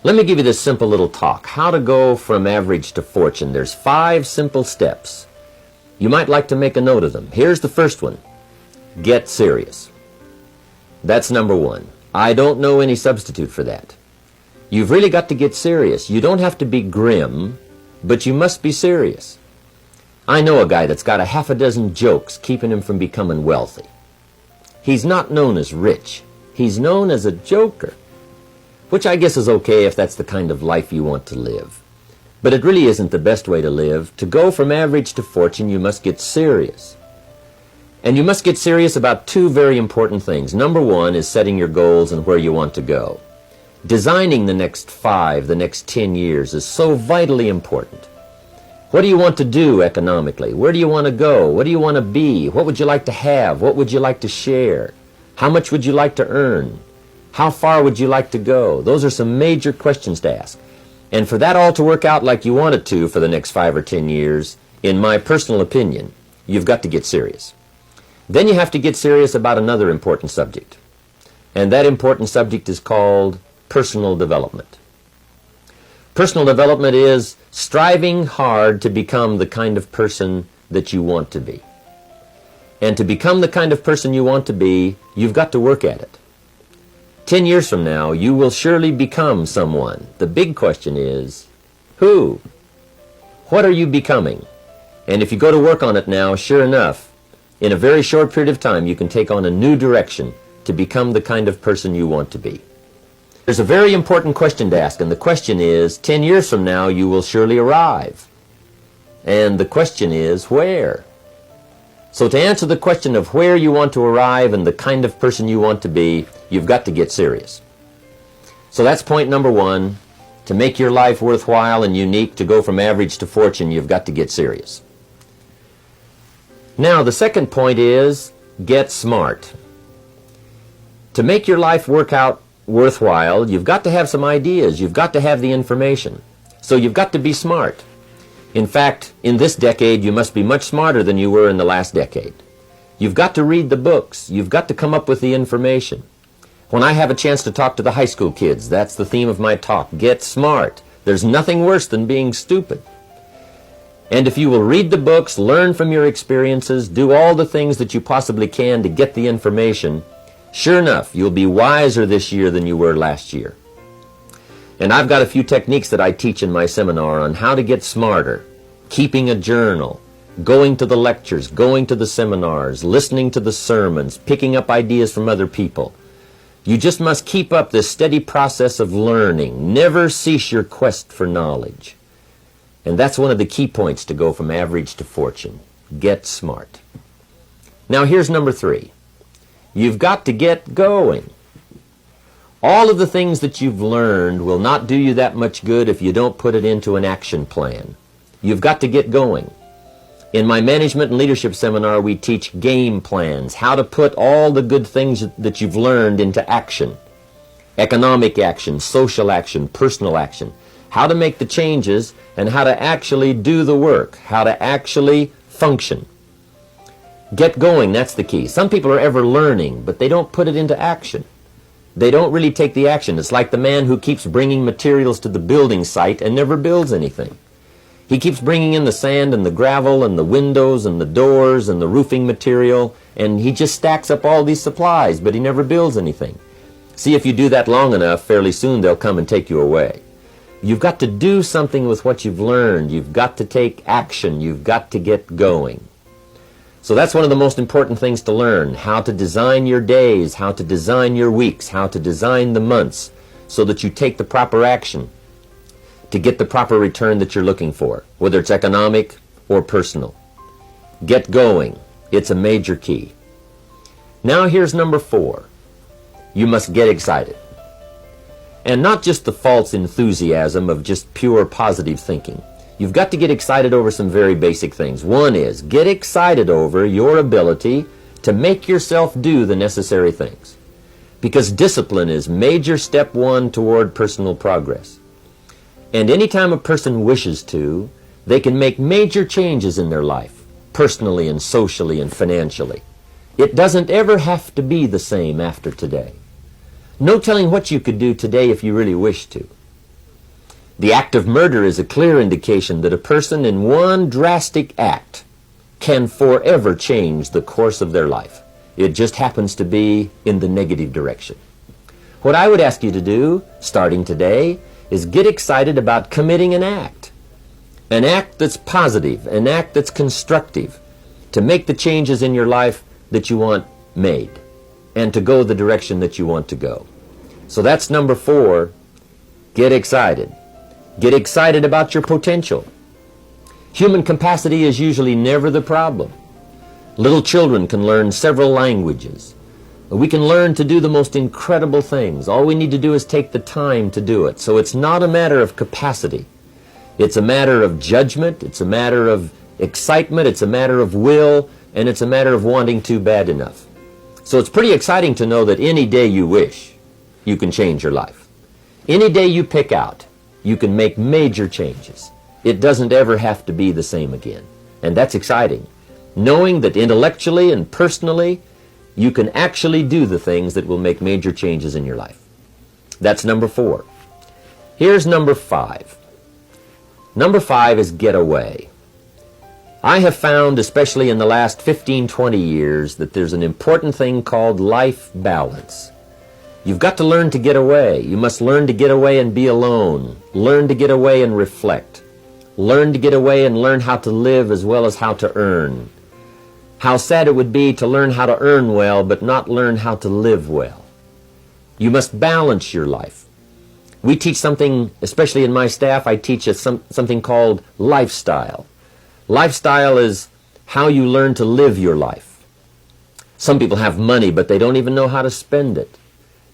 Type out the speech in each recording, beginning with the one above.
Let me give you this simple little talk. How to go from average to fortune. There's 5 simple steps. You might like to make a note of them. Here's the first one. Get serious. That's number 1. I don't know any substitute for that. You've really got to get serious. You don't have to be grim, but you must be serious. I know a guy that's got a half a dozen jokes keeping him from becoming wealthy. He's not known as rich. He's known as a joker, which I guess is okay if that's the kind of life you want to live. But it really isn't the best way to live. To go from average to fortune, you must get serious. And you must get serious about 2 very important things. Number 1 is setting your goals and where you want to go. Designing the next 5, the next 10 years is so vitally important. What do you want to do economically? Where do you want to go? What do you want to be? What would you like to have? What would you like to share? How much would you like to earn? How far would you like to go? Those are some major questions to ask. And for that all to work out like you want it to for the next 5 or 10 years, in my personal opinion, you've got to get serious. Then you have to get serious about another important subject. And that important subject is called personal development. Personal development is striving hard to become the kind of person that you want to be. And to become the kind of person you want to be, you've got to work at it. 10 years from now, you will surely become someone. The big question is, who? What are you becoming? And if you go to work on it now, sure enough, in a very short period of time, you can take on a new direction to become the kind of person you want to be. There's a very important question to ask, and the question is, 10 years from now, you will surely arrive. And the question is, where? So to answer the question of where you want to arrive and the kind of person you want to be, you've got to get serious. So that's point number 1. To make your life worthwhile and unique, to go from average to fortune, you've got to get serious. Now, the second point is, get smart. To make your life work out worthwhile, you've got to have some ideas. You've got to have the information. So you've got to be smart. In fact, in this decade, you must be much smarter than you were in the last decade. You've got to read the books. You've got to come up with the information. When I have a chance to talk to the high school kids, that's the theme of my talk. Get smart. There's nothing worse than being stupid. And if you will read the books, learn from your experiences, do all the things that you possibly can to get the information, sure enough, you'll be wiser this year than you were last year. And I've got a few techniques that I teach in my seminar on how to get smarter. Keeping a journal, going to the lectures, going to the seminars, listening to the sermons, picking up ideas from other people. You just must keep up this steady process of learning. Never cease your quest for knowledge. And that's one of the key points to go from average to fortune. Get smart. Now here's number 3. You've got to get going. All of the things that you've learned will not do you that much good if you don't put it into an action plan. You've got to get going. In my management and leadership seminar, we teach game plans, how to put all the good things that you've learned into action. Economic action, social action, personal action. How to make the changes and how to actually do the work, how to actually function. Get going, that's the key. Some people are ever learning, but they don't put it into action. They don't really take the action. It's like the man who keeps bringing materials to the building site and never builds anything. He keeps bringing in the sand and the gravel and the windows and the doors and the roofing material, and he just stacks up all these supplies, but he never builds anything. See, if you do that long enough, fairly soon they'll come and take you away. You've got to do something with what you've learned. You've got to take action. You've got to get going. So that's one of the most important things to learn, how to design your days, how to design your weeks, how to design the months, so that you take the proper action to get the proper return that you're looking for, whether it's economic or personal. Get going. It's a major key. Now here's number 4. You must get excited. And not just the false enthusiasm of just pure positive thinking. You've got to get excited over some very basic things. One is, get excited over your ability to make yourself do the necessary things. Because discipline is major step 1 toward personal progress. And anytime a person wishes to, they can make major changes in their life, personally and socially and financially. It doesn't ever have to be the same after today. No telling what you could do today if you really wish to. The act of murder is a clear indication that a person in one drastic act can forever change the course of their life. It just happens to be in the negative direction. What I would ask you to do, starting today, is get excited about committing an act that's positive, an act that's constructive, to make the changes in your life that you want made, and to go the direction that you want to go. So that's number 4, get excited. Get excited about your potential. Human capacity is usually never the problem. Little children can learn several languages. We can learn to do the most incredible things. All we need to do is take the time to do it. So it's not a matter of capacity. It's a matter of judgment. It's a matter of excitement. It's a matter of will. And it's a matter of wanting to bad enough. So it's pretty exciting to know that any day you wish, you can change your life. Any day you pick out, you can make major changes. It doesn't ever have to be the same again. And that's exciting. Knowing that intellectually and personally, you can actually do the things that will make major changes in your life. That's number 4. Here's number 5. Number 5 is get away. I have found, especially in the last 15-20 years, that there's an important thing called life balance. You've got to learn to get away. You must learn to get away and be alone. Learn to get away and reflect. Learn to get away and learn how to live as well as how to earn. How sad it would be to learn how to earn well but not learn how to live well. You must balance your life. We teach something, especially in my staff, I teach something called lifestyle. Lifestyle is how you learn to live your life. Some people have money, but they don't even know how to spend it.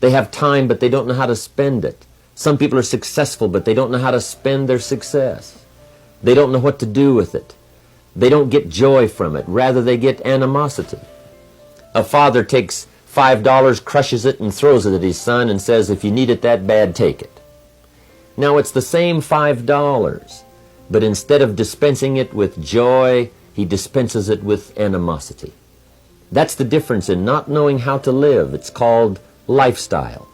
They have time, but they don't know how to spend it. Some people are successful, but they don't know how to spend their success. They don't know what to do with it. They don't get joy from it. Rather, they get animosity. A father takes $5, crushes it, and throws it at his son and says, if you need it that bad, take it. Now, it's the same $5, but instead of dispensing it with joy, he dispenses it with animosity. That's the difference in not knowing how to live. It's called lifestyle.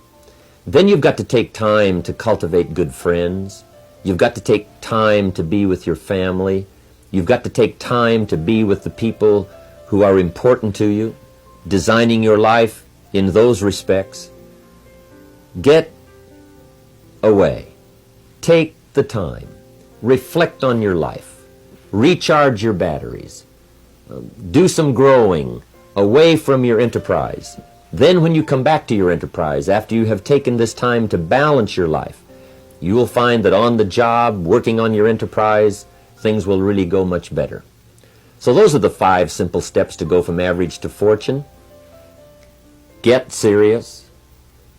Then you've got to take time to cultivate good friends. You've got to take time to be with your family. You've got to take time to be with the people who are important to you, designing your life in those respects. Get away. Take the time. Reflect on your life. Recharge your batteries. Do some growing away from your enterprise. Then when you come back to your enterprise, after you have taken this time to balance your life, you will find that on the job, working on your enterprise, things will really go much better. So those are the 5 simple steps to go from average to fortune. Get serious,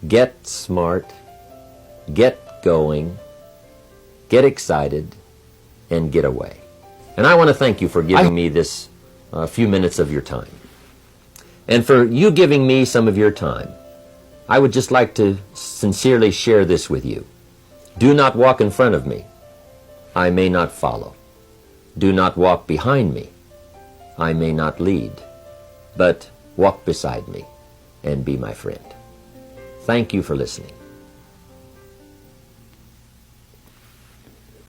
get smart, get going, get excited, and get away. And I want to thank you for giving me this few minutes of your time. And for you giving me some of your time, I would just like to sincerely share this with you. Do not walk in front of me. I may not follow. Do not walk behind me. I may not lead. But walk beside me and be my friend. Thank you for listening.